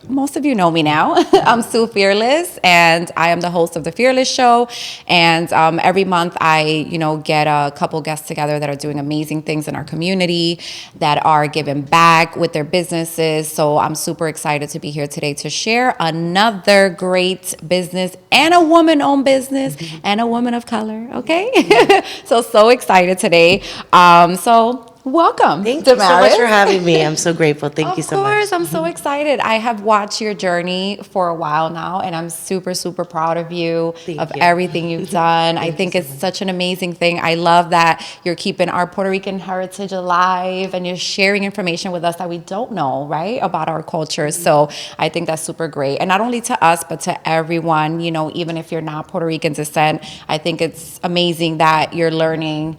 most of you know me now. I'm Sue Fearless, and I am the host of the Fearless Show. And every month, I get a couple guests together that are doing amazing things in our community, that are giving back with their businesses. So I'm super excited to be here today to share another great business and a woman-owned business and a woman of color. Okay, so excited today. Welcome, Thank Damaris. you so much for having me. I'm so grateful. Thank you so much. Of course, I'm so excited. I have watched your journey for a while now, and I'm super, super proud of you, Thank you. everything you've done. I think it's such an amazing thing. I love that you're keeping our Puerto Rican heritage alive, and you're sharing information with us that we don't know, right, about our culture. So I think that's super great. And not only to us, but to everyone, even if you're not Puerto Rican descent, I think it's amazing that you're learning,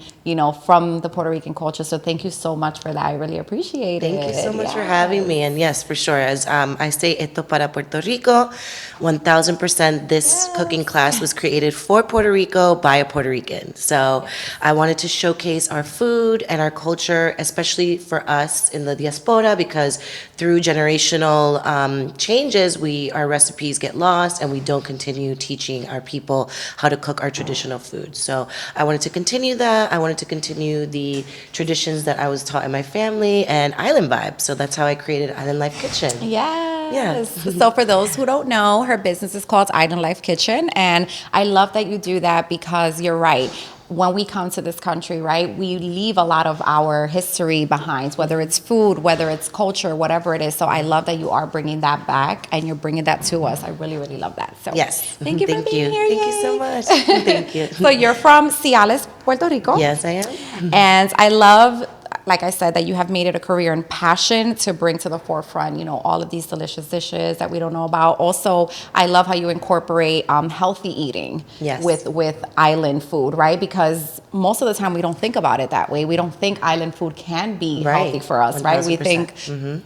from the Puerto Rican culture. So thank you so much for that. I really appreciate it. Thank you so much for having me. And yes, for sure. As I say, esto para Puerto Rico, 1000%. This cooking class was created for Puerto Rico by a Puerto Rican. So I wanted to showcase our food and our culture, especially for us in the diaspora, because through generational changes, our recipes get lost and we don't continue teaching our people how to cook our traditional food. So I wanted to continue that. I wanted to continue the traditions that I was taught in my family and island vibe. So that's how I created Island Life Kitchen. Yes. So for those who don't know, her business is called Island Life Kitchen. And I love that you do that because you're right. When we come to this country, right, we leave a lot of our history behind, whether it's food, whether it's culture, whatever it is. So I love that you are bringing that back and you're bringing that to us. I really, really love that. So yes. Thank you for being here. Thank you so much. Thank you. So you're from Ciales, Puerto Rico? Yes, I am. And I love, like I said, that you have made it a career and passion to bring to the forefront, all of these delicious dishes that we don't know about. Also, I love how you incorporate healthy eating with island food, right? Because most of the time we don't think about it that way. We don't think island food can be healthy for us, 100%. Right? We think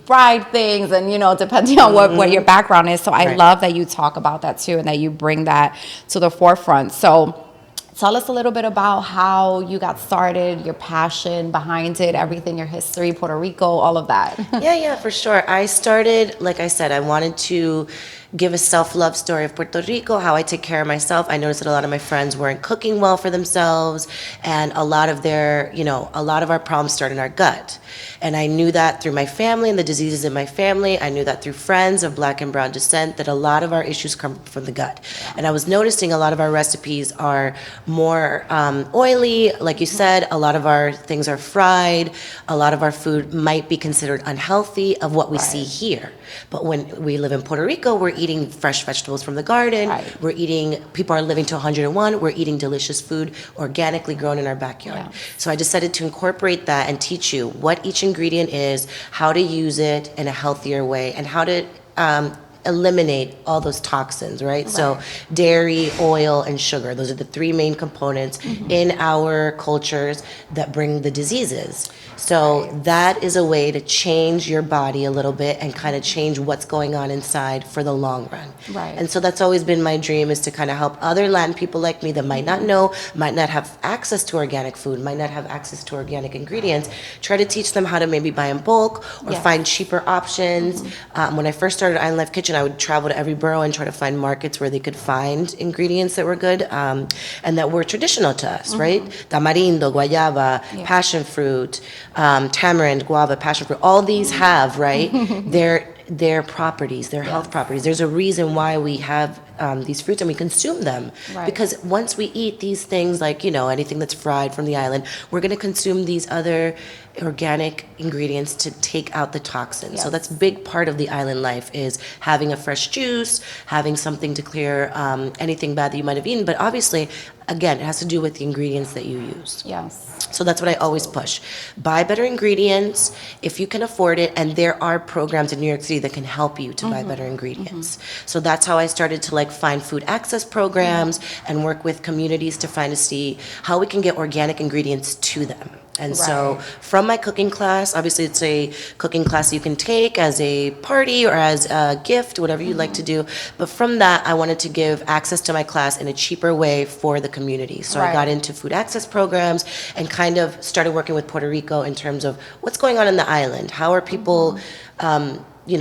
fried things and, depending on what your background is. So I love that you talk about that too and that you bring that to the forefront. So tell us a little bit about how you got started, your passion behind it, everything, your history, Puerto Rico, all of that. Yeah, for sure. I started, like I said, I wanted to give a self-love story of Puerto Rico, how I take care of myself. I noticed that a lot of my friends weren't cooking well for themselves, and a lot of our problems start in our gut. And I knew that through my family and the diseases in my family. I knew that through friends of Black and brown descent, that a lot of our issues come from the gut. And I was noticing a lot of our recipes are more oily. Like you said, a lot of our things are fried. A lot of our food might be considered unhealthy of what we see here. But when we live in Puerto Rico, we're eating fresh vegetables from the garden. People are living to 101. We're eating delicious food, organically grown in our backyard. Yeah. So I decided to incorporate that and teach you what each ingredient is, how to use it in a healthier way, and how to eliminate all those toxins, right? So dairy, oil, and sugar, those are the three main components in our cultures that bring the diseases. So that is a way to change your body a little bit and kind of change what's going on inside for the long run. Right. And so that's always been my dream, is to kind of help other Latin people like me that might not know, might not have access to organic food, might not have access to organic ingredients, try to teach them how to maybe buy in bulk or find cheaper options. When I first started Island Life Kitchen, I would travel to every borough and try to find markets where they could find ingredients that were good and that were traditional to us, right? Tamarindo, guayaba, passion fruit, tamarind, guava, passion fruit, all these have, right, their properties, their health properties. There's a reason why we have these fruits and we consume them. Because once we eat these things, like, anything that's fried from the island, we're going to consume these other organic ingredients to take out the toxins. So that's a big part of the island life, is having a fresh juice, having something to clear anything bad that you might have eaten. But obviously, again, it has to do with the ingredients that you use. So that's what I always push. Buy better ingredients if you can afford it, and there are programs in New York City that can help you to buy better ingredients. So that's how I started to find food access programs and work with communities to see how we can get organic ingredients to them. And so from my cooking class, obviously it's a cooking class you can take as a party or as a gift, whatever you'd like to do. But from that, I wanted to give access to my class in a cheaper way for the community. So I got into food access programs and kind of started working with Puerto Rico in terms of what's going on in the island. How are people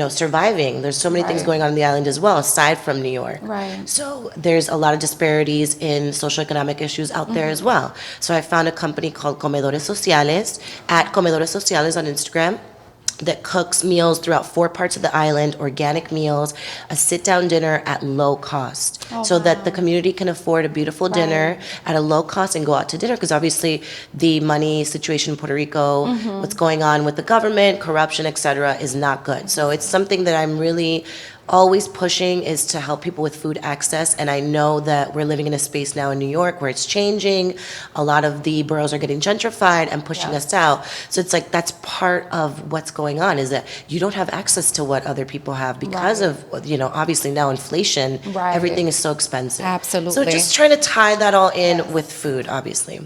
surviving. There's so many things going on in the island as well, aside from New York. Right. So there's a lot of disparities in socioeconomic issues out there as well. So I found a company called Comedores Sociales, at Comedores Sociales on Instagram, that cooks meals throughout 4 parts of the island, organic meals, a sit-down dinner at low cost, so that the community can afford a beautiful dinner at a low cost and go out to dinner. Because obviously the money situation in Puerto Rico, what's going on with the government, corruption, etc., is not good. So it's something that I'm really always pushing, is to help people with food access. And I know that we're living in a space now in New York where it's changing. A lot of the boroughs are getting gentrified and pushing us out. So it's like, that's part of what's going on, is that you don't have access to what other people have because of, obviously now inflation, everything is so expensive. Absolutely. So just trying to tie that all in with food, obviously.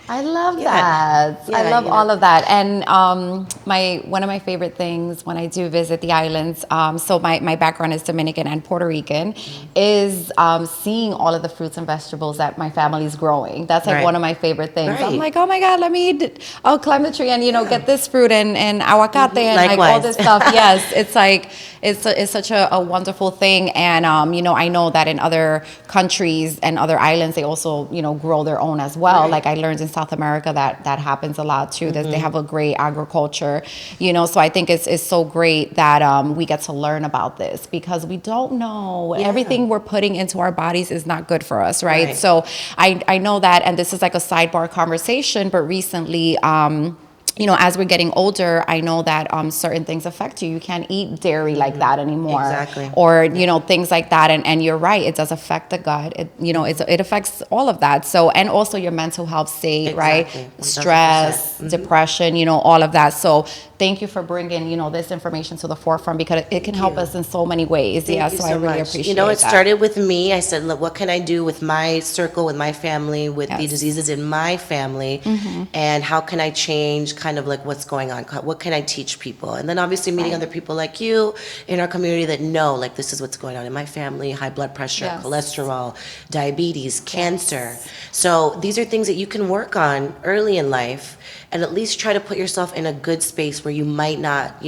I love that. I love all of that. And one of my favorite things when I do visit the islands, so my background is Dominican and Puerto Rican, is seeing all of the fruits and vegetables that my family's growing. That's like one of my favorite things. I'm like, oh my God, let me climb the tree and get this fruit and aguacate and like all this stuff. Yes, it's like it's such a wonderful thing. And I know that in other countries and other islands they also grow their own as well. Like I learned in South America that happens a lot too. That they have a great agriculture. So I think it's so great that we get to learn about this, because we don't know everything we're putting into our bodies is not good for us, right? So I know that, and this is like a sidebar conversation, but recently as we're getting older, I know that certain things affect you. You can't eat dairy like that anymore. Exactly. Or, things like that. And you're right, it does affect the gut. It affects all of that. So, and also your mental health state, right? 100%. Stress, depression, all of that. So thank you for bringing, this information to the forefront, because it can help us in so many ways. Thank you so so I really much. appreciate it that. started with me. I said, look, what can I do with my circle, with my family, with the diseases in my family, and how can I change kind of like what's going on? What can I teach people? And then obviously meeting other people like you in our community that know, like, this is what's going on in my family: high blood pressure, cholesterol, diabetes, cancer. So these are things that you can work on early in life, and at least try to put yourself in a good space where you might not,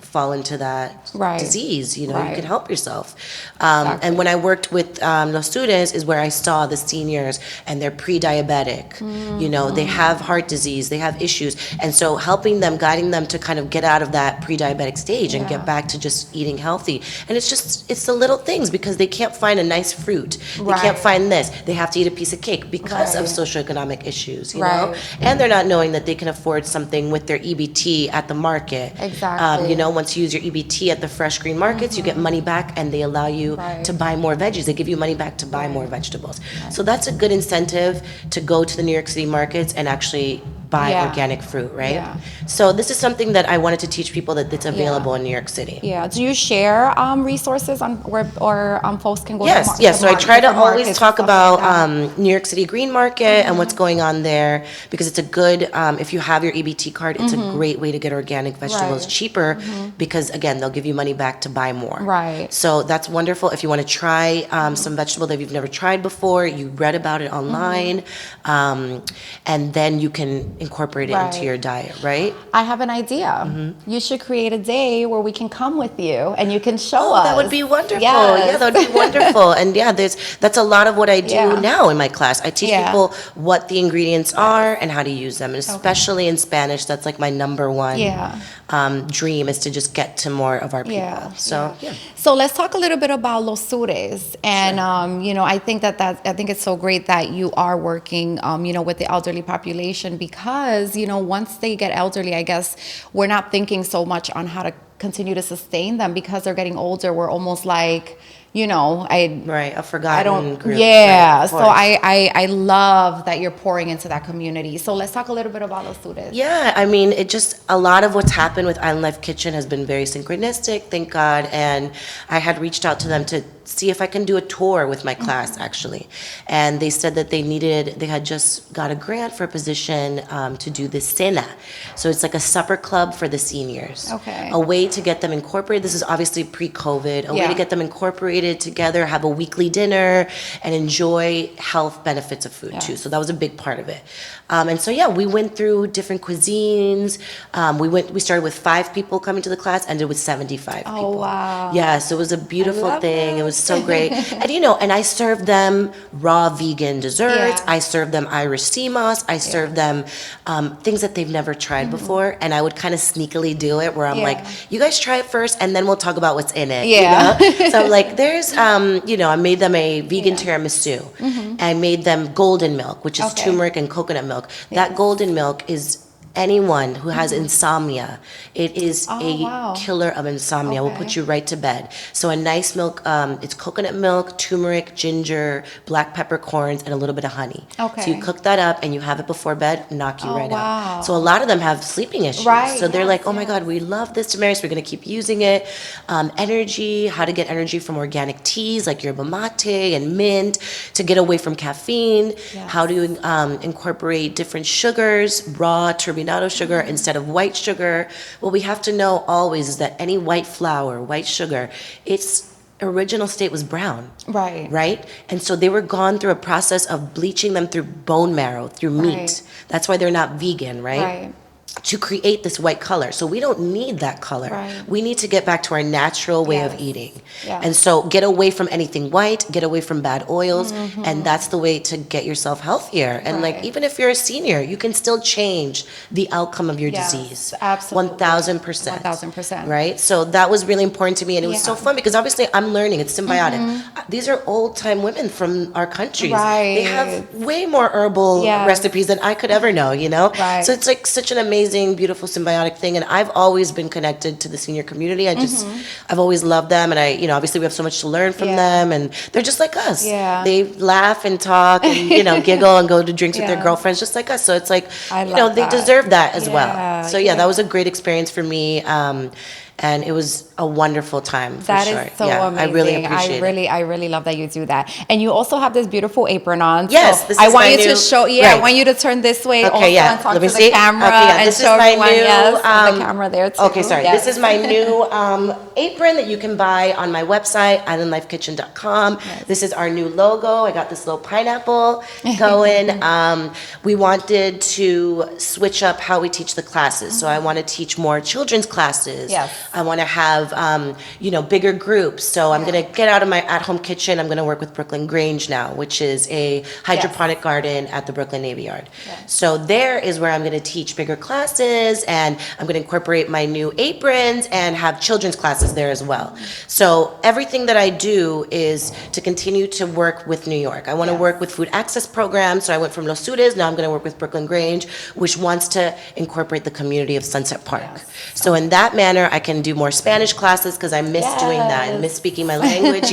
fall into that disease. You can help yourself. And when I worked with Los Surez is where I saw the seniors, and they're pre-diabetic. They have heart disease, they have issues. And so helping them, guiding them to kind of get out of that pre-diabetic stage and get back to just eating healthy. And it's the little things, because they can't find a nice fruit. They can't find this. They have to eat a piece of cake because of socioeconomic issues, you know? And they're not knowing that they can afford something with their EBT at the market. Exactly. Once you use your EBT at the fresh green markets, you get money back, and they allow you to buy more veggies. They give you money back to buy more vegetables. So that's a good incentive to go to the New York City markets and actually buy organic fruit, right? So this is something that I wanted to teach people, that it's available in New York City. Do you share resources on where folks can go? Yes. So I try to always talk about New York City Green Market and what's going on there, because it's a good, if you have your EBT card, it's a great way to get organic vegetables cheaper, because again, they'll give you money back to buy more. So that's wonderful. If you want to try some vegetable that you've never tried before, you read about it online, and then you can incorporate it into your diet, right? I have an idea. You should create a day where we can come with you and you can show us. That would be wonderful. Yeah, that would be wonderful. And that's a lot of what I do now in my class. I teach people what the ingredients are and how to use them, and especially in Spanish. That's like my number one dream, is to just get to more of our people. So let's talk a little bit about Los Surez. And I think I think it's so great that you are working with the elderly population, because once they get elderly, I guess we're not thinking so much on how to continue to sustain them, because they're getting older. We're almost like, a forgotten group. So I love that you're pouring into that community. So let's talk a little bit about Los Surez. A lot of what's happened with Island Life Kitchen has been very synchronistic, thank God. And I had reached out to them to see if I can do a tour with my class, actually. And they said that they had just got a grant for a position to do the cena. So it's like a supper club for the seniors. A way to get them incorporated. This is obviously pre-COVID. A way to get them incorporated celebrated together, have a weekly dinner, and enjoy health benefits of food too. So that was a big part of it. And so yeah, we went through different cuisines. We started with 5 people coming to the class, ended with 75 people. Oh wow! Yeah, so it was a beautiful thing. It was so great. And and I served them raw vegan desserts. I served them Irish sea moss. I served them things that they've never tried before. And I would kind of sneakily do it where I'm like, you guys try it first, and then we'll talk about what's in it. Yeah. So I'm like, there's, I made them a vegan tiramisu. I made them golden milk, which is turmeric and coconut milk. That golden milk is anyone who has insomnia. It is killer of insomnia. Will put you right to bed. So a nice milk, it's coconut milk, turmeric, ginger, black peppercorns, and a little bit of honey. Okay. So you cook that up and you have it before bed, knock you right out. So a lot of them have sleeping issues. Right. So they're like, oh my God, we love this, Damaris. We're going to keep using it. Energy, how to get energy from organic teas like yerba mate and mint to get away from caffeine. Yes. How to incorporate different sugars, raw turbinado sugar instead of white sugar. What we have to know always is that any white flour, white sugar, its original state was brown. Right? And so they were gone through a process of bleaching them through bone marrow, through meat. That's why they're not vegan, right? To create this white color. So we don't need that color. We need to get back to our natural way of eating. And so get away from anything white, get away from bad oils, and that's the way to get yourself healthier. And like, even if you're a senior, you can still change the outcome of your disease. Absolutely. 1000%. 1000%. Right? So that was really important to me, and it was so fun because obviously I'm learning. It's symbiotic. These are old-time women from our countries. They have way more herbal recipes than I could ever know, So it's like such an amazing, beautiful, symbiotic thing. And I've always been connected to the senior community. I've always loved them. And obviously we have so much to learn from them. And they're just like us. They laugh and talk and, giggle and go to drinks with their girlfriends just like us. So it's like, they deserve that as well. So that was a great experience for me. And it was a wonderful time. That is so amazing. I really appreciate it. I really love that you do that. And you also have this beautiful apron on. Yes, so this is I want my you new, to show. I want you to turn this way. Okay, and talk Let me to see. the camera and this show is my everyone. new. The camera there too. Okay, sorry. This is my new apron that you can buy on my website, islandlifekitchen.com. This is our new logo. I got this little pineapple going. We wanted to switch up how we teach the classes. So I want to teach more children's classes. I want to have bigger groups. So I'm going to get out of my at-home kitchen. I'm going to work with Grange now, which is a hydroponic garden at the Brooklyn Navy Yard. So there is where I'm going to teach bigger classes, and I'm going to incorporate my new aprons and have children's classes there as well. So everything that I do is to continue to work with New York. I want to work with food access programs. So I went from Surez. Now I'm going to work with Grange, which wants to incorporate the community of Sunset Park. So in that manner, I can do more Spanish classes because I miss doing that and miss speaking my language,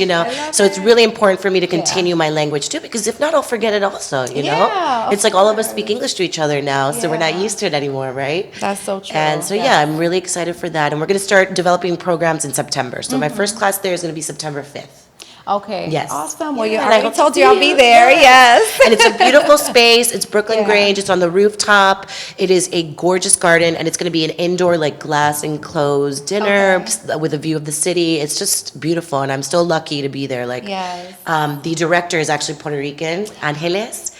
So it's really important for me to continue my language too, because if not, I'll forget it also, It's like all of us speak English to each other now, so we're not used to it anymore, right? That's so true. And so I'm really excited for that. And we're going to start developing programs in September. So my first class there is going to be September 5th. Okay. Yes. Awesome. Well, I told you I'll be there. Yes. And it's a beautiful space. It's Grange. It's on the rooftop. It is a gorgeous garden, and it's going to be an indoor, glass enclosed dinner with a view of the city. It's just beautiful, and I'm still lucky to be there. The director is actually Puerto Rican, Angeles.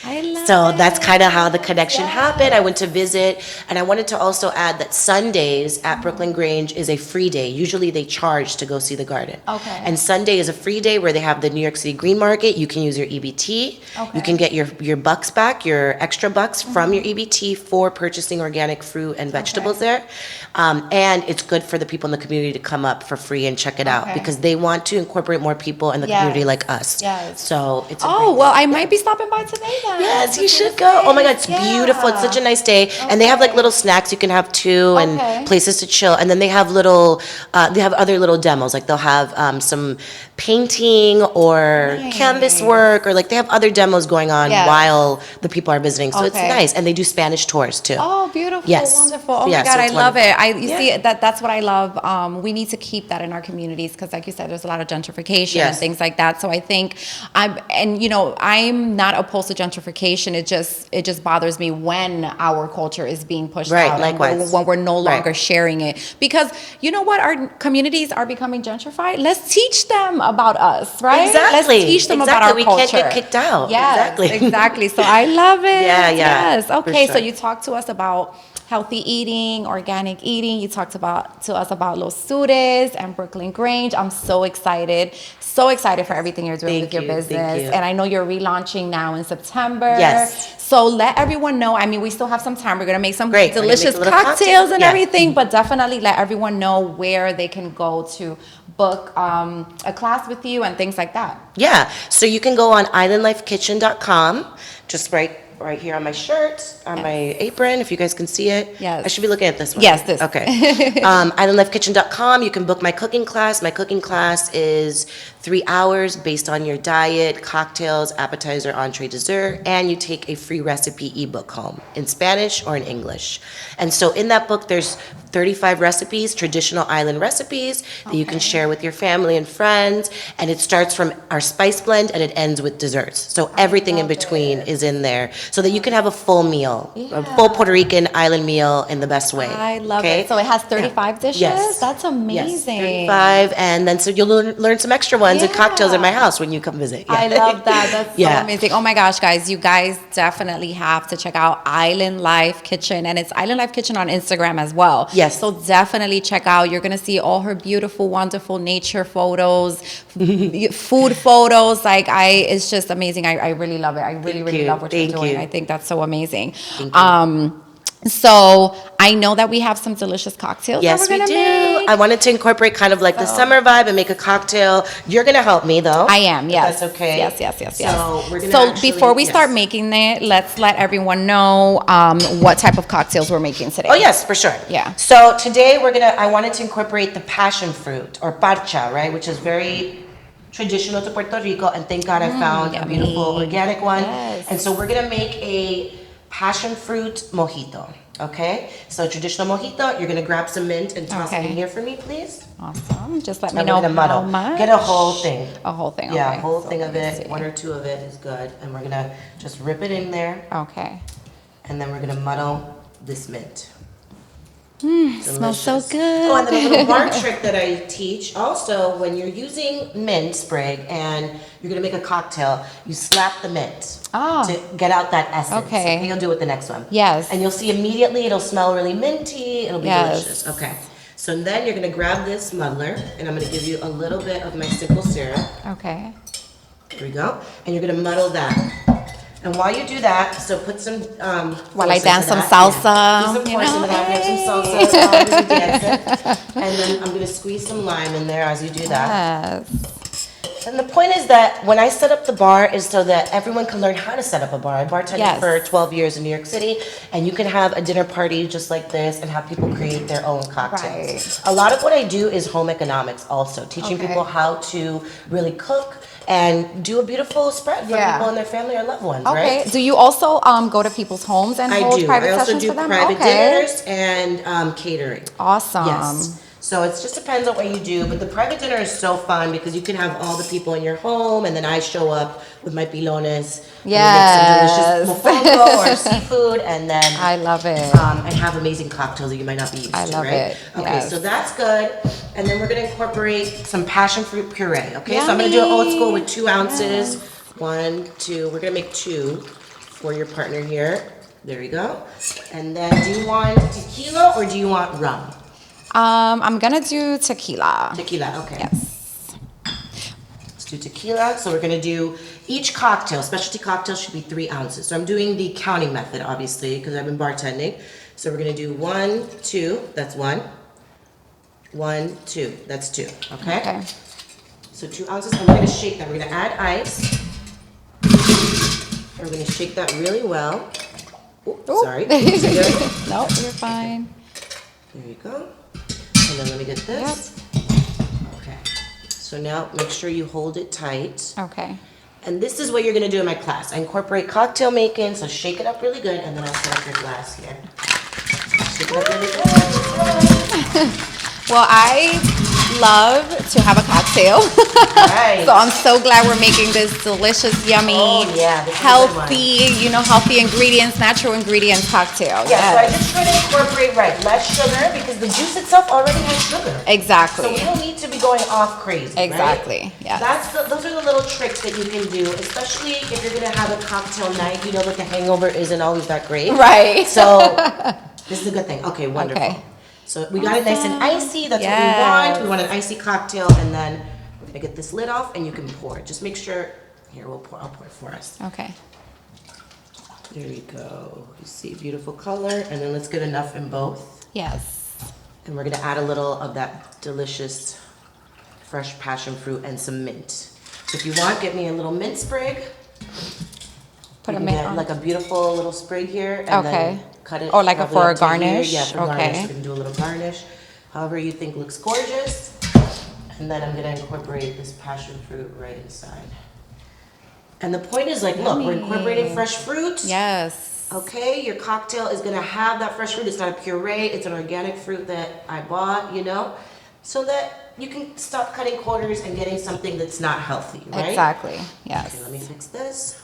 So that's kind of how the connection happened. I went to visit, and I wanted to also add that Sundays at Grange is a free day. Usually they charge to go see the garden. And Sunday is a free day where they have the New York City Green Market. You can use your EBT. You can get your bucks back, your extra bucks from your EBT for purchasing organic fruit and vegetables there. And it's good for the people in the community to come up for free and check it out because they want to incorporate more people in the community like us. So it's I might be stopping by today then. Yes, you should go. Oh my God, it's beautiful. It's such a nice day. And they have little snacks you can have too and places to chill. And then they have they have other little demos. They'll have some painting or canvas work, or they have other demos going on while the people are visiting. So it's nice. And they do Spanish tours too. Oh, beautiful. Yes. Wonderful. Oh my God, I love it. You see, that's what I love. We need to keep that in our communities because like you said, there's a lot of gentrification and things like that. So I think I'm not opposed to gentrification. conversation, it just bothers me when our culture is being pushed Right, out. likewise. When we're no longer Right. sharing it. Because you know what? Our communities are becoming gentrified. Let's teach them about us, right? Exactly. Let's teach them about our We culture. can't get kicked out. Yes, Exactly. exactly. So I love it. Yeah, yeah, Yes. for Okay, so sure. you talked to us about healthy eating, organic eating. You talked to us about Los Surez and Brooklyn Grange. I'm so excited for everything you're doing with your Thank business. you. And I know you're relaunching now in September. Yes. So let everyone know. I mean, we still have some time. We're gonna make some Great. We're gonna make delicious a little cocktails cocktail. and Yeah. everything, but definitely let everyone know where they can go to book a class with you and things like that. Yeah, so you can go on islandlifekitchen.com, just right here on my shirt, on my apron, if you guys can see it. Yes. I should be looking at this one. Yes, this. Okay. Islandlifekitchen.com, you can book my cooking class. My cooking class is 3 hours based on your diet, cocktails, appetizer, entree, dessert, and you take a free recipe ebook home in Spanish or in English. And so in that book, there's 35 recipes, traditional island recipes that you can share with your family and friends. And it starts from our spice blend and it ends with desserts. So everything in between is in there so that you can have a full meal, a full Puerto Rican island meal in the best way. I love okay? it. So it has 35 dishes? Yes. That's Yes, amazing. 35, and then so you'll learn some extra ones and cocktails in my house when you come visit. Yeah. I love that. That's Yeah. so amazing. Oh my gosh, guys, you guys definitely have to check out Island Life Kitchen, and it's Island Life Kitchen on Instagram as well. Yes. So definitely check out. You're gonna see all her beautiful, wonderful nature photos, food photos. It's just amazing. I really love it. I really love what you're Thank doing. you. I think that's so amazing. Thank you. So I know that we have some delicious cocktails Yes, that we're we gonna do. make. I wanted to incorporate kind of like the summer vibe and make a cocktail. You're gonna help me though. I am, if yes. That's okay. Yes. So we're gonna Before we start making it, let's let everyone know what type of cocktails we're making today. Oh yes, for sure. Yeah. So today I wanted to incorporate the passion fruit or parcha, right, which is very traditional to Puerto Rico, and thank God I found a yummy. beautiful organic one. Yes. And so we're gonna make a passion fruit mojito. Okay, so traditional mojito, you're gonna grab some mint and toss it Okay. in here for me, please. Awesome. Just let me And know we're gonna muddle. how much. Get a whole thing. A whole thing. Yeah, okay. a whole So thing let of me it, see. 1 or 2 of it is good. And we're gonna just rip it in there, Okay. and then we're gonna muddle this mint. Smells so good. Oh, and then a little bar trick that I teach. Also, when you're using mint sprig and you're gonna make a cocktail, you slap the mint to get out that essence. Okay. You'll do it with the next one. Yes. And you'll see immediately it'll smell really minty. It'll be Yes. delicious. Okay. So then you're gonna grab this muddler, and I'm gonna give you a little bit of my simple syrup. Okay. Here we go. And you're gonna muddle that. And while you do that, so put some While I force dance into some that. Yeah. salsa, Do some you force know, into that. Grab some hey. salsa while you're dancing. And then I'm gonna squeeze some lime in there as you do that. Yes. And the point is that when I set up the bar is so that everyone can learn how to set up a bar. I bartended Yes. for 12 years in New York City, and you can have a dinner party just like this and have people create their own cocktails. Right. A lot of what I do is home economics also, teaching Okay. people how to really cook and do a beautiful spread for Yeah. people and their family or loved ones, Okay. right? Do you also go to people's homes and I hold do. private I also sessions do for them? private Okay. dinners and catering. Awesome. Yes. So it just depends on what you do, but the private dinner is so fun because you can have all the people in your home, and then I show up with my pilones. Yes. And we make some delicious mofongo or seafood, and then I love it. and have amazing cocktails that you might not be used I to, love right? it. Okay, Yes. so that's good, and then we're gonna incorporate some passion fruit puree. Okay, so I'm gonna do it old school with 2 ounces. 1, 2. We're gonna make 2 for your partner here. There you go. And then, do you want tequila or do you want rum? I'm gonna do tequila. Tequila, okay. Yes. Let's do tequila. So we're gonna do each cocktail, specialty cocktail should be 3 ounces. So I'm doing the counting method, obviously, because I've been bartending. So we're gonna do 1, 2, that's 1. 1, 2, that's 2, okay? Okay. So 2 ounces, and we're gonna shake that. We're gonna add ice. We're gonna shake that really well. Ooh, sorry. Is it good? Nope, you're fine. There you go. And then let me get this. Okay. So now make sure you hold it tight. Okay. And this is what you're gonna do in my class. I incorporate cocktail making, so shake it up really good, and then I'll set up your glass here. Shake it up really good. Well, I love to have a cocktail. Right. So I'm so glad we're making this delicious, yummy, healthy, healthy ingredients, natural ingredients cocktail. Yeah, so I just try to incorporate, less sugar because the juice itself already has sugar. Exactly. So we don't need to be going off crazy, exactly. Right? Yeah. Those are the little tricks that you can do, especially if you're going to have a cocktail night. You know that the hangover isn't always that great. Right. So this is a good thing. Okay, wonderful. Okay. So we got it nice and icy. That's what we want. We want an icy cocktail, and then we're gonna get this lid off, and you can pour it. Just make sure. Here, I'll pour it for us. Okay. There we go. You see, beautiful color, and then let's get enough in both. Yes. And we're gonna add a little of that delicious, fresh passion fruit and some mint. So if you want, get me a little mint sprig. Put a mint on. Like a beautiful little sprig here, and then cut it. Oh, like for a garnish? Yeah, for garnish. We can do a little garnish. However you think looks gorgeous. And then I'm gonna incorporate this passion fruit right inside. And the point is look, we're incorporating fresh fruit. Yes. Okay, your cocktail is gonna have that fresh fruit. It's not a puree, it's an organic fruit that I bought, so that you can stop cutting corners and getting something that's not healthy, right? Exactly, yes. Okay, let me fix this.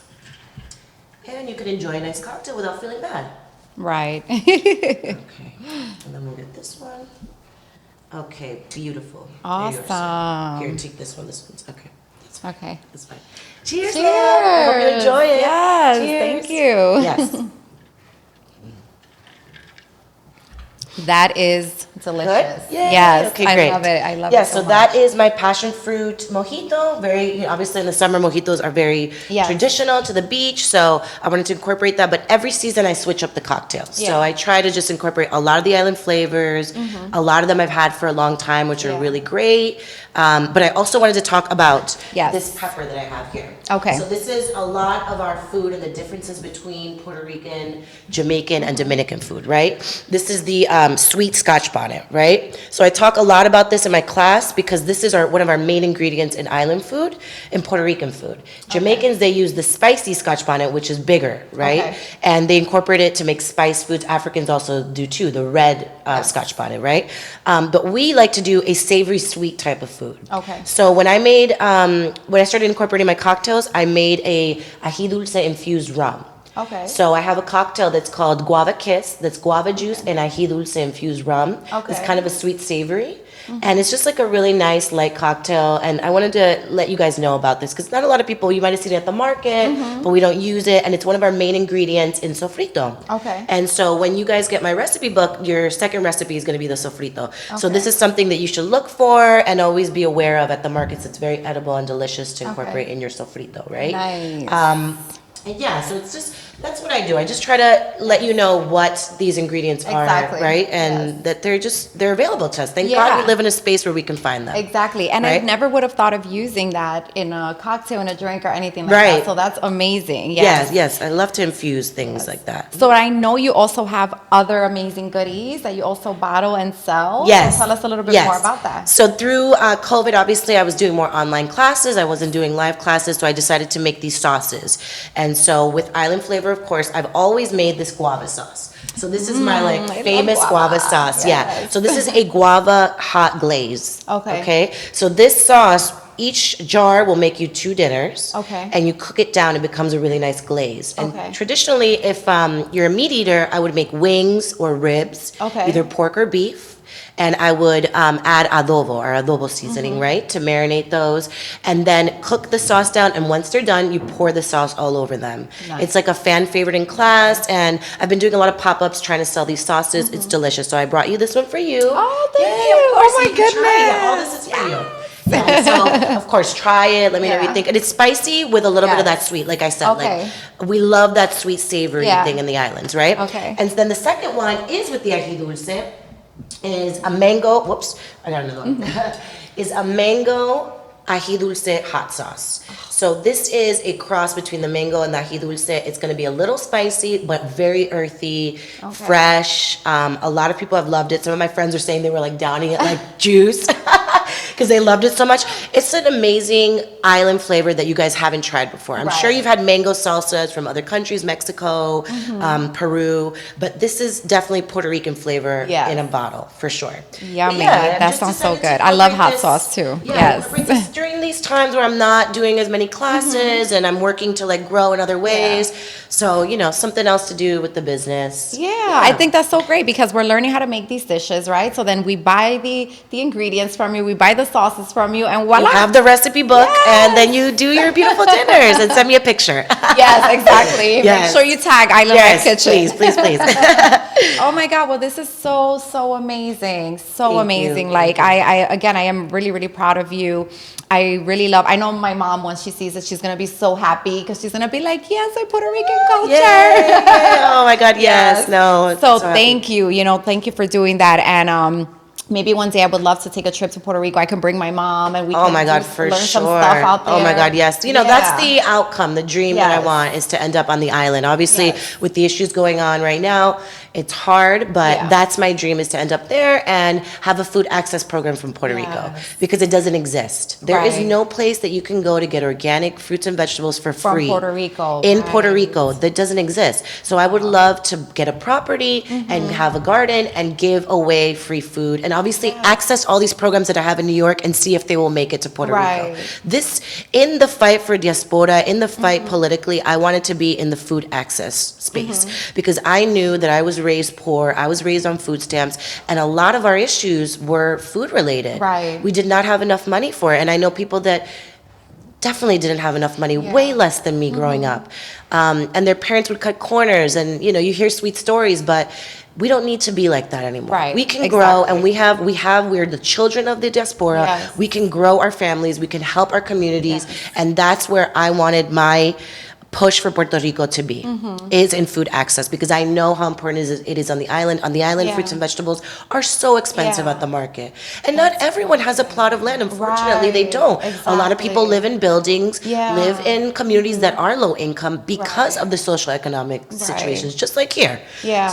And you can enjoy a nice cocktail without feeling bad. Right. Okay, and then we'll get this one. Okay, beautiful. Awesome. Here, take this one. This one's okay. That's fine. Okay. That's fine. Cheers. Cheers. I hope you enjoy it. Yes. Cheers. Thank you. Yes. That is delicious. Good? Yay. Yes. Okay, great. I love it. I love it so so much. that is my passion fruit mojito. Very, obviously in the summer, mojitos are very traditional to the beach. So I wanted to incorporate that. But every season I switch up the cocktails. So I try to just incorporate a lot of the island flavors. A lot of them I've had for a long time, which are really great. But I also wanted to talk about this pepper that I have here. Okay. So this is a lot of our food and the differences between Puerto Rican, Jamaican, and Dominican food, right? This is the sweet Scotch bonnet, right? So I talk a lot about this in my class because this is one of our main ingredients in island food, in Puerto Rican food. Jamaicans, they use the spicy Scotch bonnet, which is bigger, right? And they incorporate it to make spice foods. Africans also do too, the red Scotch bonnet, right? But we like to do a savory sweet type of food. Okay. So when I started incorporating my cocktails, I made a ají dulce infused rum. Okay. So I have a cocktail that's called Guava Kiss. That's guava juice and ají dulce infused rum. Okay. It's kind of a sweet savory. And it's just like a really nice light cocktail. And I wanted to let you guys know about this because not a lot of people, you might have seen it at the market, but we don't use it. And it's one of our main ingredients in sofrito. Okay. And so when you guys get my recipe book, your second recipe is going to be the sofrito. Okay. So this is something that you should look for and always be aware of at the markets. It's very edible and delicious to incorporate in your sofrito, right? Nice. And yeah, so it's just, that's what I do. I just try to let you know what these ingredients are, right? And that they're available to us. Thank God we live in a space where we can find them. Exactly. And I never would have thought of using that in a cocktail, in a drink, or anything like that. So that's amazing. Yes. I love to infuse things like that. So I know you also have other amazing goodies that you also bottle and sell. Yes. So tell us a little bit more about that. So through COVID, obviously, I was doing more online classes. I wasn't doing live classes, so I decided to make these sauces. And so with Island Flavor, of course, I've always made this guava sauce. So this is my famous guava sauce. Yeah. So this is a guava hot glaze. Okay. So this sauce, each jar will make you 2 dinners. Okay. And you cook it down, it becomes a really nice glaze. And traditionally, if you're a meat eater, I would make wings or ribs, either pork or beef. And I would add adobo seasoning, right, to marinate those. And then cook the sauce down. And once they're done, you pour the sauce all over them. Nice. It's like a fan favorite in class. And I've been doing a lot of pop-ups trying to sell these sauces. It's delicious. So I brought you this one for you. Oh, thank you. Oh, my goodness. All this is for you. Yeah, so, of course, try it. Let me know what you think. And it's spicy with a little bit of that sweet. Like I said, like we love that sweet savory thing in the islands, right? Okay. And then the second one is with the ají dulce. Is a mango, I got another one. Is a mango ají dulce hot sauce. So this is a cross between the mango and the ají dulce. It's going to be a little spicy, but very earthy, fresh. A lot of people have loved it. Some of my friends are saying they were like downing it like juice because they loved it so much. it's an amazing island flavor that you guys haven't tried before. I'm sure you've had mango salsas from other countries, Mexico, Peru, but this is definitely Puerto Rican flavor in a bottle, for sure. Yummy. That sounds so good. I love hot sauce too. Yes. During these times where I'm not doing as many classes and I'm working to like grow in other ways. So, you know, something else to do with the business. I think that's so great because we're learning how to make these dishes, right? So then we buy the ingredients from you, we buy the sauces from you, and voila. You have the recipe book, and then you do your beautiful dinners and send me a picture. Yes, exactly. Make sure you tag Island Life Kitchen. Please. Oh my God, well, this is so amazing. So amazing. Thank you. I am really, really proud of you. I know my mom, once she sees it, she's going to be so happy because she's going to be like, yes, I Puerto Rican culture. Oh my God, yes. No. So thank you. Thank you for doing that. And maybe one day I would love to take a trip to Puerto Rico. I can bring my mom and we can learn some stuff out there. Oh my God, yes. That's the outcome, the dream that I want is to end up on the island. Obviously, with the issues going on right now, it's hard, but that's my dream, is to end up there and have a food access program from Puerto Rico, because it doesn't exist. There is no place that you can go to get organic fruits and vegetables for free. From Puerto Rico. In Puerto Rico. That doesn't exist. So I would love to get a property and have a garden and give away free food, and obviously access all these programs that I have in New York and see if they will make it to Puerto Rico. This, in the fight for diaspora, in the fight politically, I wanted to be in the food access space, because I knew that I was raised poor, I was raised on food stamps, and a lot of our issues were food related. We did not have enough money for it, and I know people that definitely didn't have enough money, way less than me growing up. And their parents would cut corners, and you hear sweet stories, but we don't need to be like that anymore. We can grow, and we're the children of the diaspora. We can grow our families, we can help our communities, and that's where I wanted my push for Puerto Rico to be, is in food access, because I know how important it is on the island. On the island, fruits and vegetables are so expensive at the market. And not everyone has a plot of land. Unfortunately, they don't. A lot of people live in buildings, live in communities that are low income because of the social economic situations, just like here.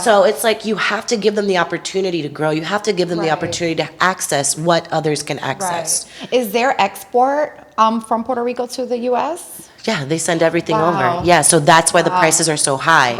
So it's like you have to give them the opportunity to grow. You have to give them the opportunity to access what others can access. Is there export from Puerto Rico to the U.S.? Yeah, they send everything over. Yeah, so that's why the prices are so high.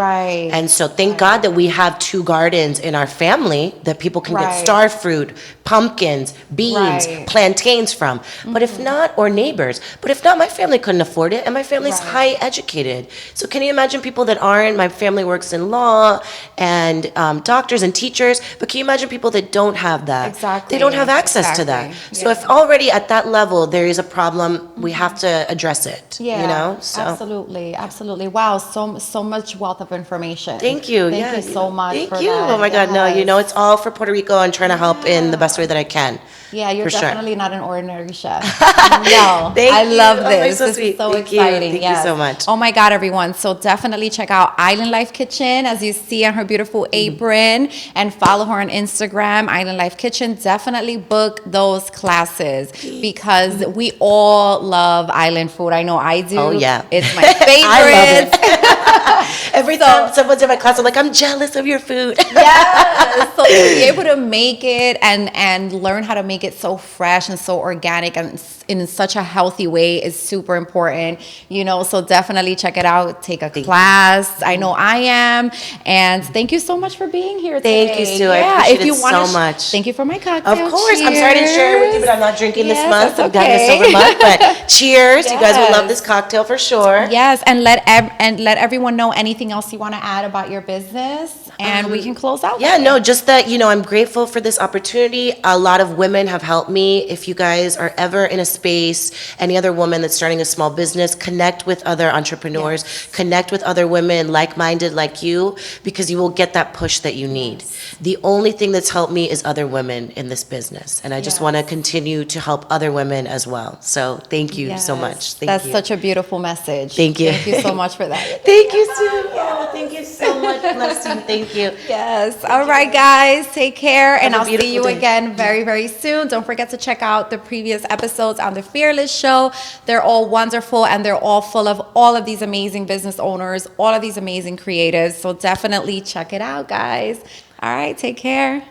And so thank God that we have 2 gardens in our family that people can get star fruit, pumpkins, beans, plantains from. But if not, or neighbors. But if not, my family couldn't afford it, and my family's high educated. So can you imagine people that aren't? My family works in law and doctors and teachers, but can you imagine people that don't have that? They don't have access to that. So if already at that level there is a problem, we have to address it. So. Absolutely. Wow, so much wealth of information. Thank you. Thank you so much. Thank you. Oh my God, no, it's all for Puerto Rico and trying to help in the best way that I can. Yeah, you're definitely not an ordinary chef. No, I love this. So this sweet. is so Thank exciting. You. Thank you so much. Oh my God, everyone. So definitely check out Island Life Kitchen, as you see on her beautiful apron, and follow her on Instagram, Island Life Kitchen. Definitely book those classes because we all love island food. I know I do. Oh yeah. It's my favorite. I love it. Every time someone's in my class, I'm like, I'm jealous of your food. Yes. So to be able to make it and learn how to make it so fresh and so organic and in such a healthy way is super important, so definitely check it out. Take a class. I know I am. And thank you so much for being here today. Thank you, Sue. I appreciate it so much. Thank you for my cocktail. Of course. Cheers. I'm sorry to share it with you, but I'm not drinking this month. I've okay. done this over month. But cheers. You guys will love this cocktail for sure. Yes. And let everyone know anything else you want to add about your business. And we can close out. Yeah, no, just that, I'm grateful for this opportunity. A lot of women have helped me. If you guys are ever in a space, any other woman that's starting a small business, connect with other entrepreneurs, connect with other women like-minded like you, because you will get that push that you need. The only thing that's helped me is other women in this business. And I just want to continue to help other women as well. So thank you so much. That's such a beautiful message. Thank you. Thank you so much for that. Thank you, Sue. Yeah, thank you so much. Bless you. Thank you. Yes. All right, guys. Take care. And I'll see you day. again very, very soon. Don't forget to check out the previous episodes on The Fearless Show. They're all wonderful, and they're all full of all of these amazing business owners, all of these amazing creatives. So definitely check it out, guys. All right. Take care.